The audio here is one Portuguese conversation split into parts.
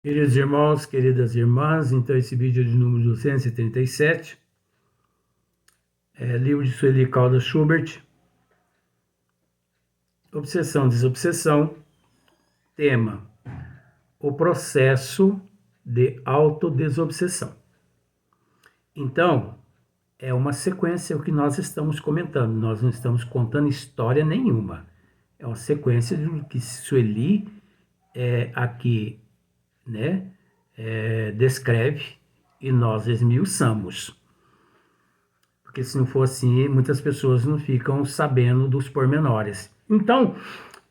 Queridos irmãos, queridas irmãs, então esse vídeo é de número 237, livro de Sueli Caldas Schubert, Obsessão, Desobsessão, tema, o processo de autodesobsessão. Então, é uma sequência o que nós estamos comentando, nós não estamos contando história nenhuma, é uma sequência do que Sueli aqui, né, descreve e nós esmiuçamos. Porque se não for assim, muitas pessoas não ficam sabendo dos pormenores. Então,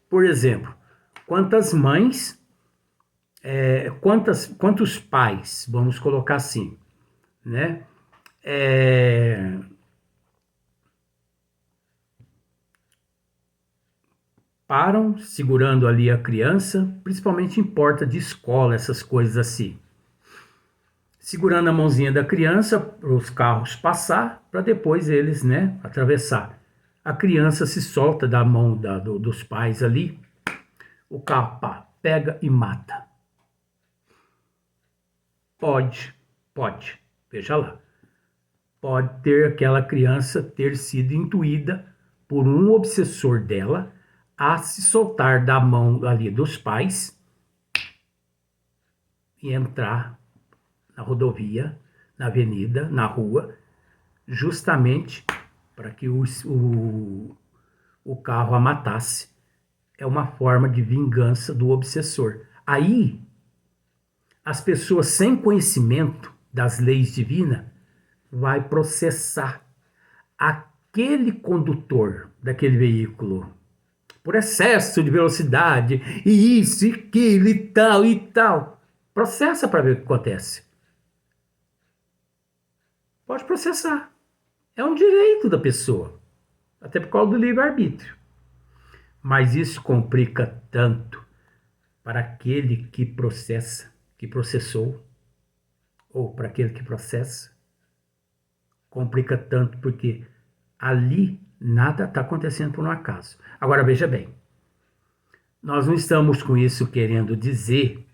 por exemplo, quantas mães, quantos pais, vamos colocar assim, né? Param segurando ali a criança, principalmente em porta de escola, essas coisas assim. Segurando a mãozinha da criança para os carros passar, para depois eles, né, atravessar. A criança se solta da mão dos pais ali, o carro pega e mata. Pode, veja lá. Pode ter aquela criança ter sido intuída por um obsessor dela a se soltar da mão ali dos pais e entrar na rodovia, na avenida, na rua, justamente para que o carro a matasse. É uma forma de vingança do obsessor. Aí, as pessoas sem conhecimento das leis divinas vai processar aquele condutor daquele veículo por excesso de velocidade e isso e aquilo e tal e tal. Processa para ver o que acontece. Pode processar. É um direito da pessoa, até por causa do livre-arbítrio. Mas isso complica tanto para aquele que processa, que processou, ou para aquele que processa, complica tanto porque ali nada está acontecendo por um acaso. Agora veja bem, nós não estamos com isso querendo dizer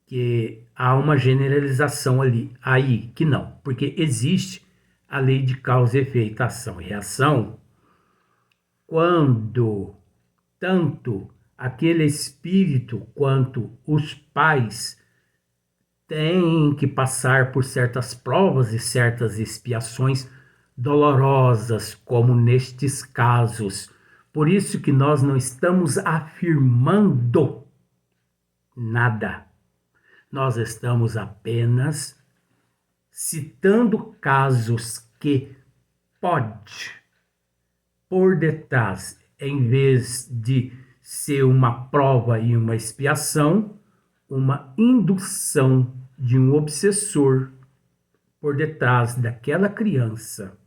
que há uma generalização ali, aí que não, porque existe a lei de causa e efeito, ação e reação, quando tanto aquele espírito quanto os pais têm que passar por certas provas e certas expiações dolorosas, como nestes casos. Por isso que nós não estamos afirmando nada. Nós estamos apenas citando casos que pode, por detrás, em vez de ser uma prova e uma expiação, uma indução de um obsessor por detrás daquela criança.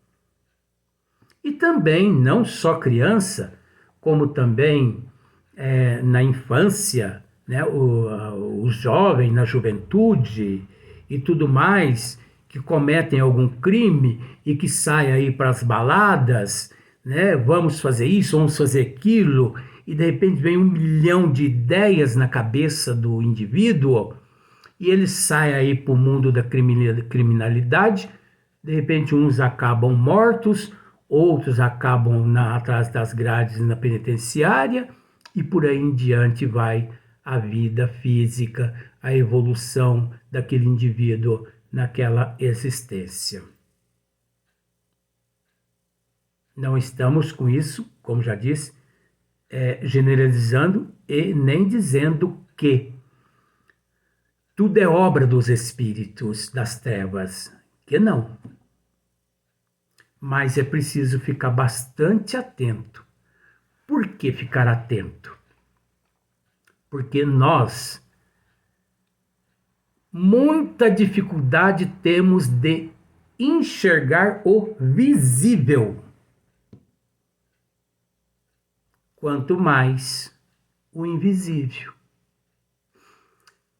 E também, não só criança, como também na infância, né, o jovem, na juventude e tudo mais, que cometem algum crime e que saem aí para as baladas, né, vamos fazer isso, vamos fazer aquilo, e de repente vem 1 milhão de ideias na cabeça do indivíduo, e ele sai aí para o mundo da criminalidade, de repente uns acabam mortos, outros acabam atrás das grades na penitenciária, e por aí em diante vai a vida física, a evolução daquele indivíduo naquela existência. Não estamos com isso, como já disse, generalizando e nem dizendo que tudo é obra dos espíritos das trevas, que não. Mas é preciso ficar bastante atento. Por que ficar atento? Porque nós muita dificuldade temos de enxergar o visível. Quanto mais o invisível.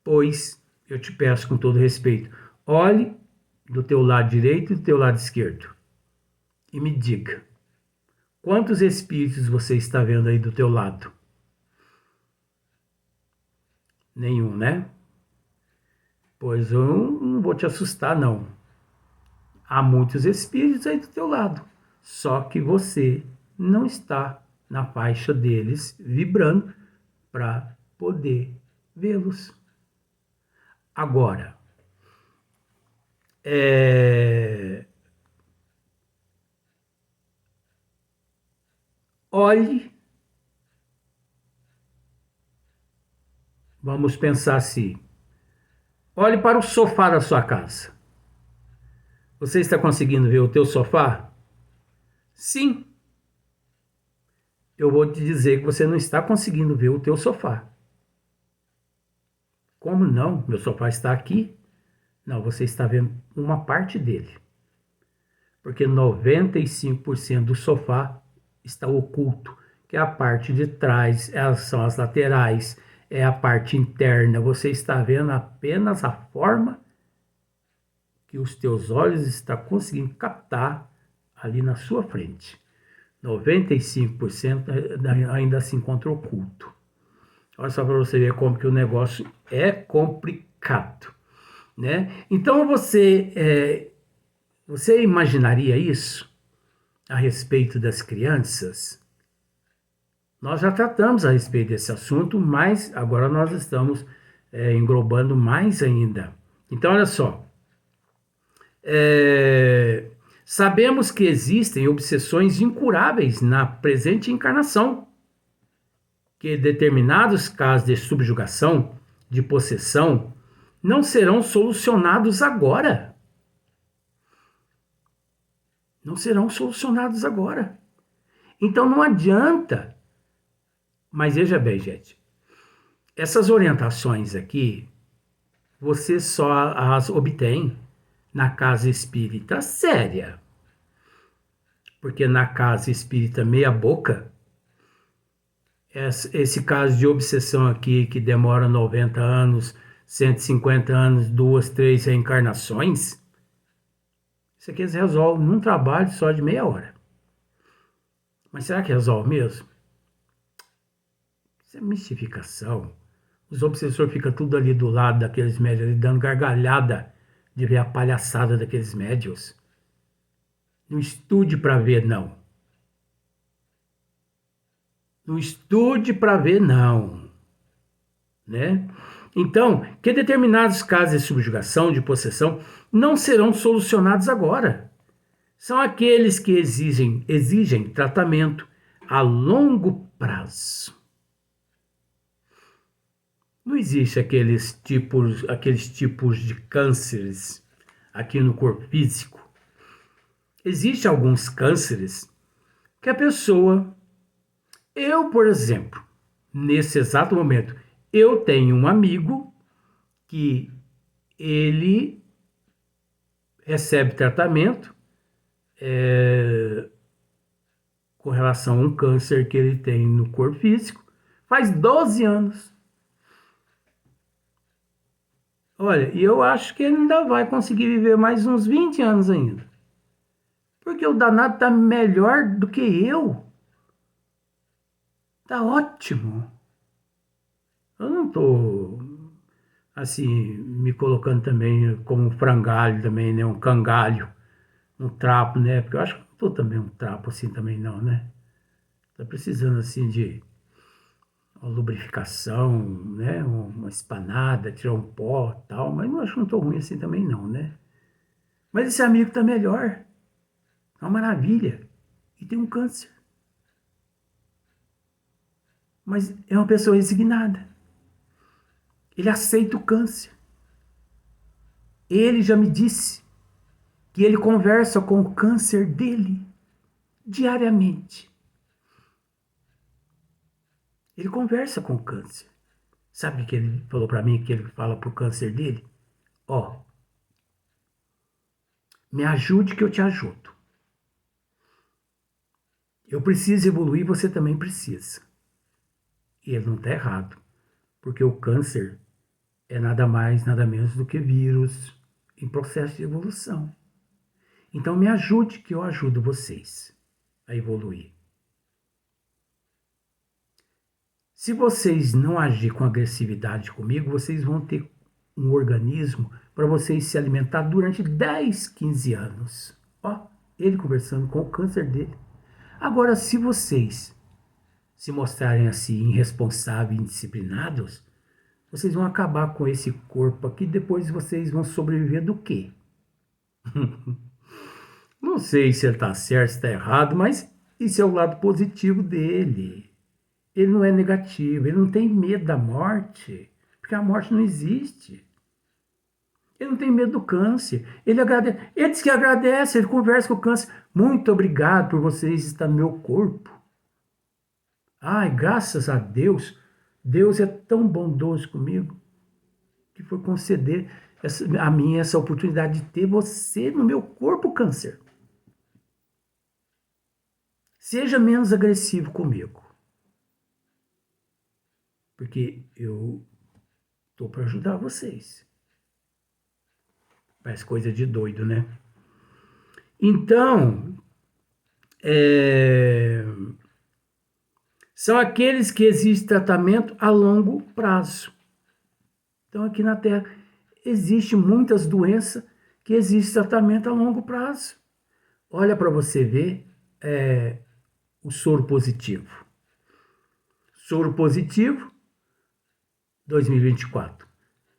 Pois, eu te peço com todo respeito, olhe do teu lado direito e do teu lado esquerdo e me diga, quantos espíritos você está vendo aí do teu lado? Nenhum, né? Pois eu não vou te assustar, não. Há muitos espíritos aí do teu lado. Só que você não está na faixa deles vibrando para poder vê-los. Agora, olhe, vamos pensar assim, olhe para o sofá da sua casa. Você está conseguindo ver o teu sofá? Sim, eu vou te dizer que você não está conseguindo ver o teu sofá. Como não? Meu sofá está aqui. Não, você está vendo uma parte dele. Porque 95% do sofá está oculto, que é a parte de trás, são as laterais, é a parte interna. Você está vendo apenas a forma que os teus olhos estão conseguindo captar ali na sua frente. 95% ainda se encontra oculto. Olha só para você ver como que o negócio é complicado, né? Então você imaginaria isso a respeito das crianças? Nós já tratamos a respeito desse assunto, mas agora nós estamos englobando mais ainda. Então, olha só, é, sabemos que existem obsessões incuráveis na presente encarnação, que determinados casos de subjugação, de possessão, não serão solucionados agora. Não serão solucionados agora. Então não adianta. Mas veja bem, gente, essas orientações aqui, você só as obtém na casa espírita séria. Porque na casa espírita meia boca, esse caso de obsessão aqui que demora 90 anos, 150 anos, 2, 3 reencarnações, isso aqui eles resolvem num trabalho só de meia hora. Mas será que resolve mesmo? Isso é mistificação. Os obsessores ficam tudo ali do lado daqueles médios, ali, dando gargalhada de ver a palhaçada daqueles médios. Não estude para ver, não. Não estude para ver, não. Né? Então, que determinados casos de subjugação, de possessão, não serão solucionados agora. São aqueles que exigem tratamento a longo prazo. Não existe aqueles tipos de cânceres aqui no corpo físico. Existem alguns cânceres que a pessoa... Eu, por exemplo, nesse exato momento, eu tenho um amigo que ele recebe tratamento com relação a um câncer que ele tem no corpo físico faz 12 anos. Olha, e eu acho que ele ainda vai conseguir viver mais uns 20 anos ainda. Porque o danado tá melhor do que eu. Tá ótimo. Eu não tô, assim, me colocando também como um frangalho também, né? Um cangalho, um trapo, né? Porque eu acho que não tô também um trapo assim também não, né? Tá precisando, assim, de uma lubrificação, né? Uma espanada, tirar um pó e tal. Mas eu acho que não tô ruim assim também não, né? Mas esse amigo tá melhor. É uma maravilha. E tem um câncer. Mas é uma pessoa resignada. Ele aceita o câncer. Ele já me disse que ele conversa com o câncer dele diariamente. Ele conversa com o câncer. Sabe o que ele falou para mim, que ele fala pro câncer dele? Ó, me ajude que eu te ajudo. Eu preciso evoluir, você também precisa. E ele não está errado, porque o câncer é nada mais, nada menos do que vírus em processo de evolução. Então me ajude que eu ajudo vocês a evoluir. Se vocês não agir com agressividade comigo, vocês vão ter um organismo para vocês se alimentar durante 10, 15 anos. Ó, ele conversando com o câncer dele. Agora, se vocês se mostrarem assim irresponsáveis e indisciplinados, vocês vão acabar com esse corpo aqui, depois vocês vão sobreviver do quê? Não sei se ele está certo, se está errado, mas isso é o lado positivo dele. Ele não é negativo, ele não tem medo da morte, porque a morte não existe. Ele não tem medo do câncer. Ele diz que agradece, ele conversa com o câncer. Muito obrigado por vocês estar no meu corpo. Ai, graças a Deus, Deus é tão bondoso comigo que foi conceder a mim essa oportunidade de ter você no meu corpo, câncer. Seja menos agressivo comigo. Porque eu estou para ajudar vocês. Parece coisa de doido, né? Então, são aqueles que existe tratamento a longo prazo. Então, aqui na Terra, existe muitas doenças que existe tratamento a longo prazo. Olha para você ver o soro positivo. Soro positivo, 2024.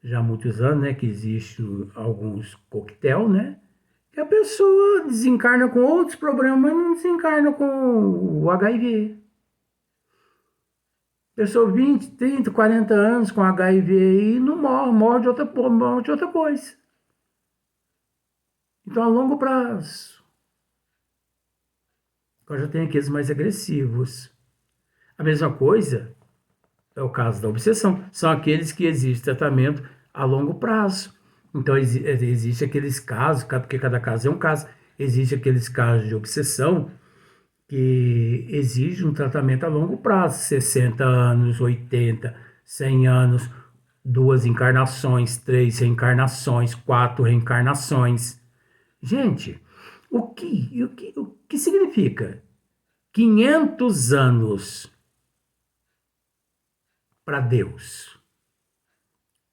Já há muitos anos, né, que existem alguns coquetel, né, que a pessoa desencarna com outros problemas, mas não desencarna com o HIV. Pessoa 20, 30, 40 anos com HIV e não morre, morre de outra coisa. Então, a longo prazo. Agora já tem aqueles mais agressivos. A mesma coisa é o caso da obsessão. São aqueles que existe tratamento a longo prazo. Então, existe aqueles casos, porque cada caso é um caso, existe aqueles casos de obsessão que exigem um tratamento a longo prazo, 60 anos, 80, 100 anos, 2 encarnações, 3 reencarnações, 4 reencarnações. Gente, o que significa 500 anos para Deus?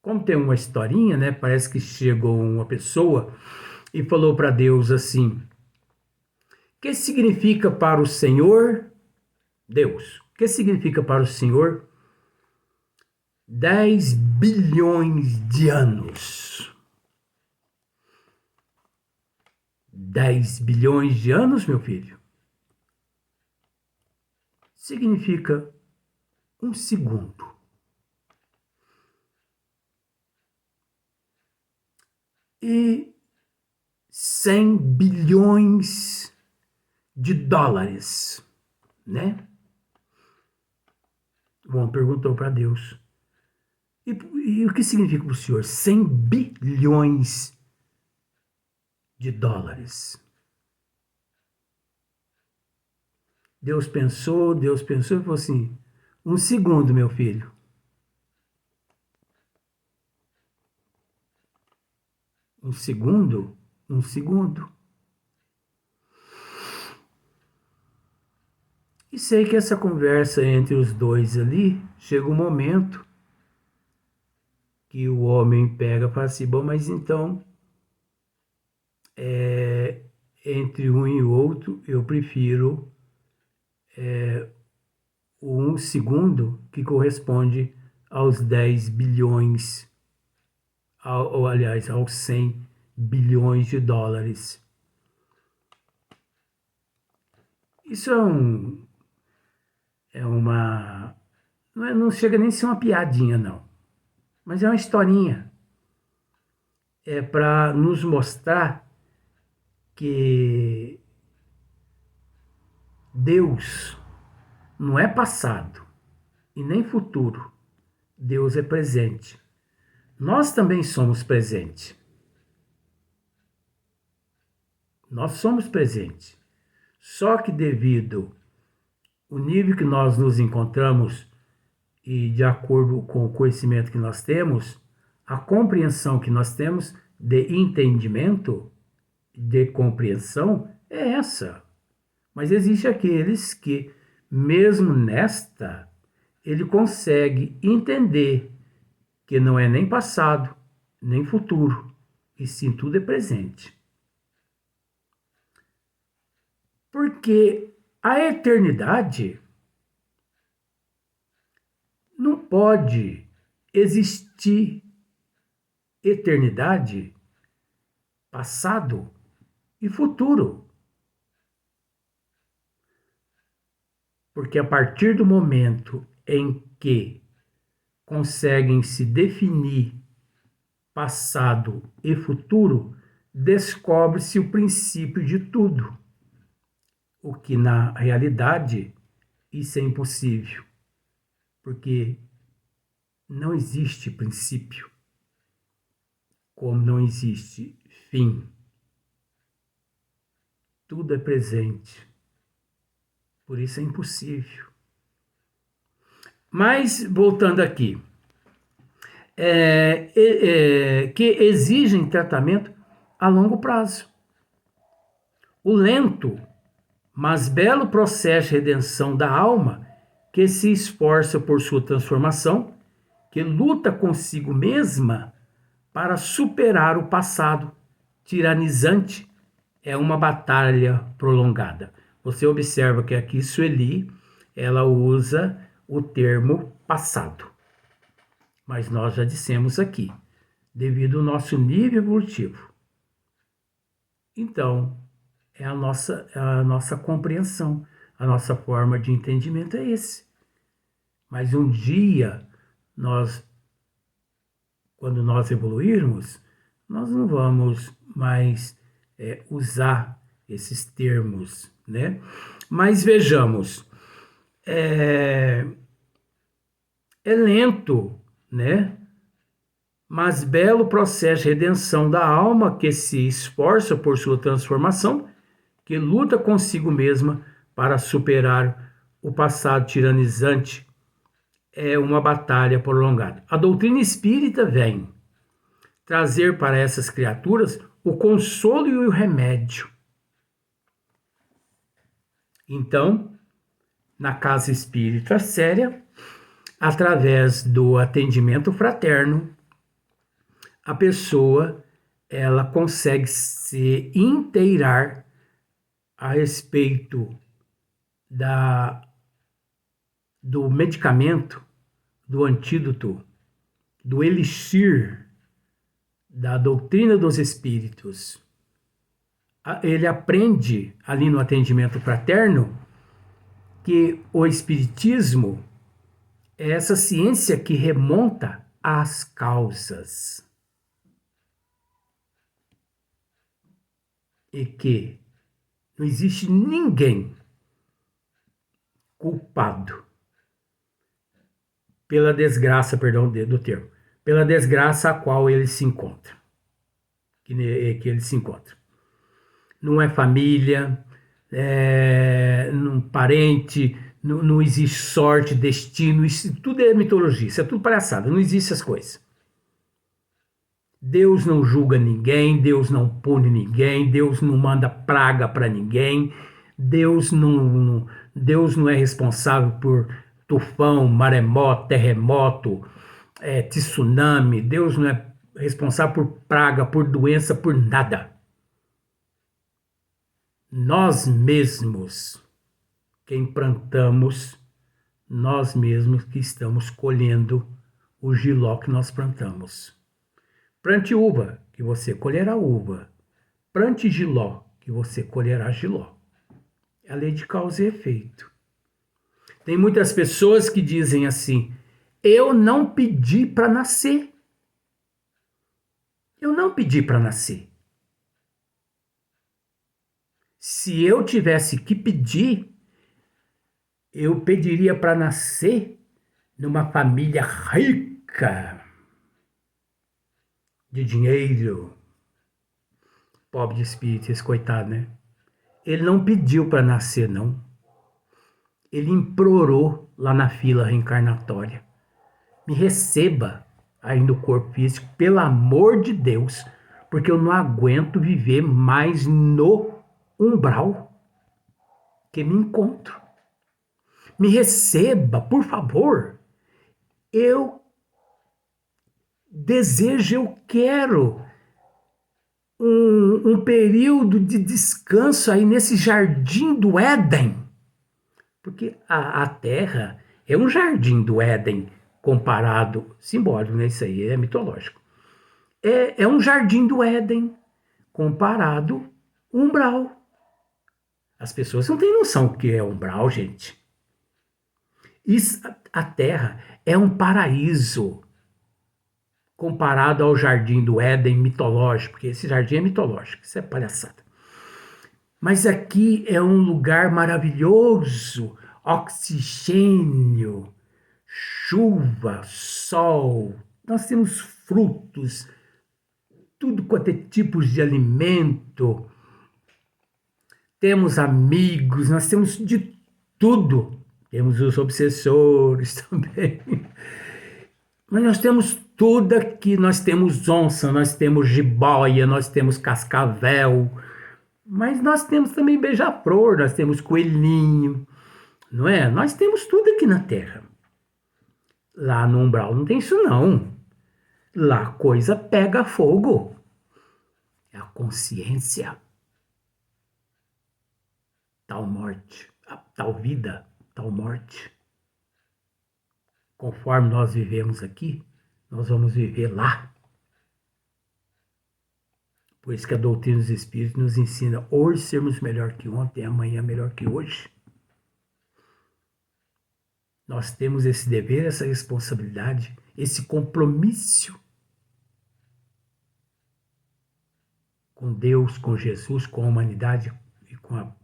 Como tem uma historinha, né? Parece que chegou uma pessoa e falou para Deus assim: o que significa para o Senhor, Deus, o que significa para o Senhor 10 bilhões de anos? 10 bilhões de anos, meu filho, significa um segundo. E 100 bilhões de dólares, né? O homem perguntou para Deus: e o que significa para o senhor 100 bilhões de dólares? Deus pensou e falou assim: um segundo, meu filho. Um segundo? Um segundo. E sei que essa conversa entre os dois ali, chega um momento que o homem pega e fala assim: bom, mas então, entre um e o outro, eu prefiro o um segundo que corresponde aos 10 bilhões, ou aliás, aos 100 bilhões de dólares. Isso é uma... Não chega nem a ser uma piadinha, não. Mas é uma historinha. É para nos mostrar que Deus não é passado e nem futuro. Deus é presente. Nós também somos presente. Nós somos presente. Só que devido ao nível que nós nos encontramos e de acordo com o conhecimento que nós temos, a compreensão que nós temos de entendimento, de compreensão, é essa. Mas existe aqueles que, mesmo nesta, ele consegue entender que não é nem passado, nem futuro, e sim tudo é presente. Porque a eternidade não pode existir eternidade, passado e futuro. Porque a partir do momento em que conseguem se definir passado e futuro, descobre-se o princípio de tudo, o que na realidade isso é impossível, porque não existe princípio, como não existe fim. Tudo é presente, por isso é impossível. Mas, voltando aqui, que exigem tratamento a longo prazo. O lento, mas belo processo de redenção da alma, que se esforça por sua transformação, que luta consigo mesma para superar o passado tiranizante, é uma batalha prolongada. Você observa que aqui Sueli, ela usa o termo passado. Mas nós já dissemos aqui, devido ao nosso nível evolutivo. Então, é a nossa compreensão, a nossa forma de entendimento é esse. Mas um dia, quando nós evoluirmos, nós não vamos mais usar esses termos, né? Mas vejamos, é lento, né? Mas belo processo de redenção da alma que se esforça por sua transformação, que luta consigo mesma para superar o passado tiranizante, é uma batalha prolongada. A doutrina espírita vem trazer para essas criaturas o consolo e o remédio. Então, na casa espírita séria, através do atendimento fraterno, a pessoa ela consegue se inteirar a respeito do medicamento, do antídoto, do elixir, da doutrina dos espíritos. Ele aprende ali no atendimento fraterno que o espiritismo é essa ciência que remonta às causas. E que não existe ninguém culpado pela desgraça, perdão do termo, pela desgraça a qual ele se encontra. Que ele se encontra. Não é família, não parente, não existe sorte, destino, isso tudo é mitologia, isso é tudo palhaçada, não existe essas coisas. Deus não julga ninguém, Deus não pune ninguém, Deus não manda praga para ninguém, Deus não é responsável por tufão, maremoto, terremoto, tsunami, Deus não é responsável por praga, por doença, por nada. Nós mesmos, quem plantamos, nós mesmos que estamos colhendo o giló que nós plantamos. Plante uva, que você colherá uva. Plante giló, que você colherá giló. É a lei de causa e efeito. Tem muitas pessoas que dizem assim: eu não pedi para nascer. Eu não pedi para nascer. Se eu tivesse que pedir, eu pediria para nascer numa família rica de dinheiro. Pobre de espírito, esse coitado, né? Ele não pediu para nascer, não. Ele implorou lá na fila reencarnatória: me receba aí no corpo físico, pelo amor de Deus, porque eu não aguento viver mais no umbral que me encontro. Me receba, por favor. Eu desejo, eu quero um período de descanso aí nesse jardim do Éden. Porque a Terra é um jardim do Éden comparado, simbólico, né? Isso aí é mitológico. É um jardim do Éden comparado umbral. As pessoas não têm noção do que é umbral, gente. Isso, a Terra é um paraíso comparado ao jardim do Éden mitológico, porque esse jardim é mitológico, isso é palhaçada. Mas aqui é um lugar maravilhoso, oxigênio, chuva, sol, nós temos frutos, tudo quanto é tipos de alimento, temos amigos, nós temos de tudo. Temos os obsessores também. Mas nós temos tudo aqui, nós temos onça, nós temos jiboia, nós temos cascavel, mas nós temos também beija-flor, nós temos coelhinho, não é? Nós temos tudo aqui na Terra. Lá no umbral não tem isso não. Lá a coisa pega fogo. É a consciência. Tal morte, tal vida, tal morte. Conforme nós vivemos aqui, nós vamos viver lá. Por isso que a doutrina dos Espíritos nos ensina hoje sermos melhor que ontem, amanhã melhor que hoje. Nós temos esse dever, essa responsabilidade, esse compromisso com Deus, com Jesus, com a humanidade e com a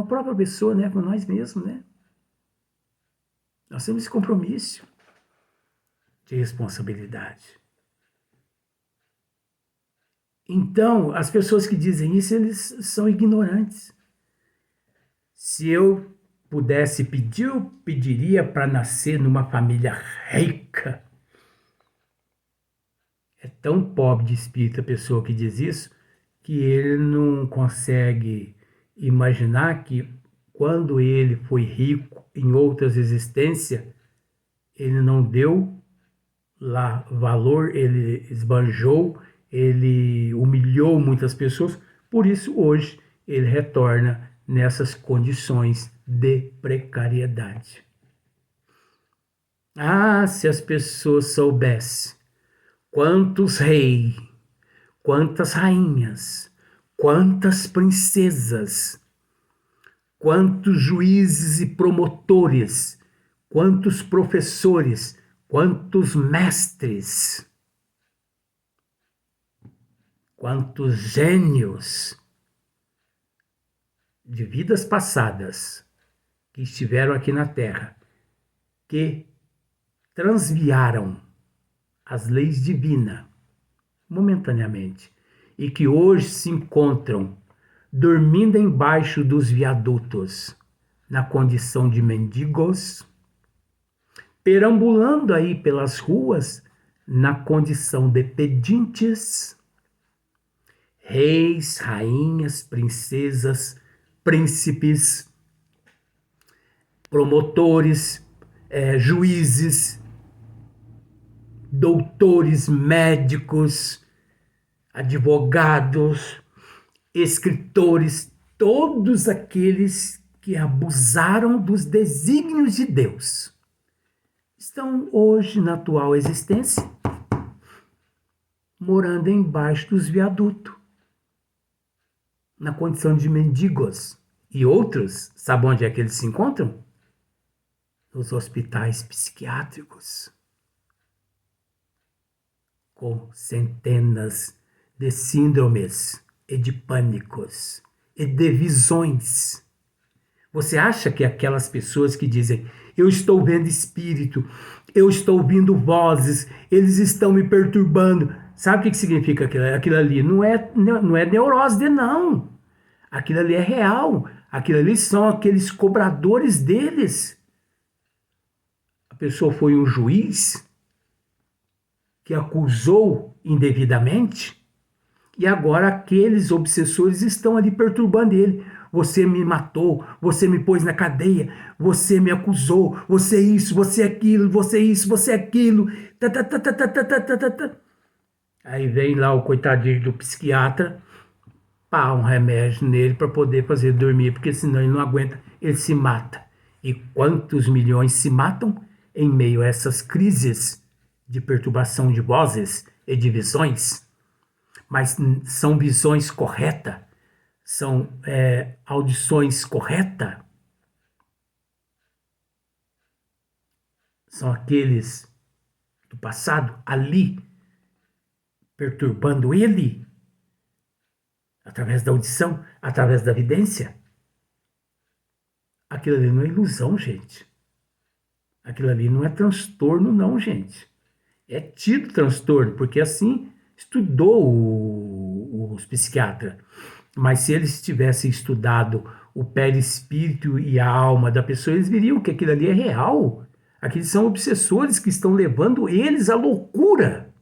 própria pessoa, né? Com nós mesmos, né? Nós temos esse compromisso de responsabilidade. Então, as pessoas que dizem isso, eles são ignorantes. Se eu pudesse pedir, eu pediria para nascer numa família rica. É tão pobre de espírito a pessoa que diz isso, que ele não consegue imaginar que quando ele foi rico em outras existências, ele não deu lá valor, ele esbanjou, ele humilhou muitas pessoas, por isso hoje ele retorna nessas condições de precariedade. Ah, se as pessoas soubessem quantos reis, quantas rainhas, quantas princesas, quantos juízes e promotores, quantos professores, quantos mestres, quantos gênios de vidas passadas que estiveram aqui na Terra, que transviaram as leis divinas momentaneamente e que hoje se encontram dormindo embaixo dos viadutos na condição de mendigos, perambulando aí pelas ruas na condição de pedintes, reis, rainhas, princesas, príncipes, promotores, juízes, doutores, médicos, advogados, escritores, todos aqueles que abusaram dos desígnios de Deus estão hoje na atual existência morando embaixo dos viadutos, na condição de mendigos. E outros, sabe onde é que eles se encontram? Nos hospitais psiquiátricos, com centenas de síndromes e de pânicos e de visões. Você acha que aquelas pessoas que dizem eu estou vendo espírito, eu estou ouvindo vozes, eles estão me perturbando, sabe o que significa aquilo ali? Não é neurose, não. Aquilo ali é real. Aquilo ali são aqueles cobradores deles. A pessoa foi um juiz que acusou indevidamente e agora aqueles obsessores estão ali perturbando ele. você me matou, você me pôs na cadeia, você me acusou, você isso, você aquilo, você isso, você aquilo. Tá, tá, tá, tá, tá, tá, tá, tá, tá, tá. Aí vem lá o coitadinho do psiquiatra, pá, um remédio nele para poder fazer ele dormir, porque senão ele não aguenta, ele se mata. E quantos milhões se matam em meio a essas crises de perturbação de vozes e de visões? Mas são visões corretas? São audições corretas? São aqueles do passado ali perturbando ele através da audição, através da vidência? Aquilo ali não é ilusão, gente. Aquilo ali não é transtorno, não, gente. É tido transtorno, porque assim estudou os psiquiatras. Mas se eles tivessem estudado o perispírito e a alma da pessoa, eles viriam que aquilo ali é real. Aqueles são obsessores que estão levando eles à loucura.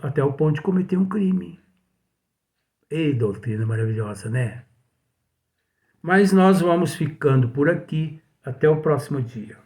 Até o ponto de cometer um crime. Ei, doutrina maravilhosa, né? Mas nós vamos ficando por aqui. Até o próximo dia.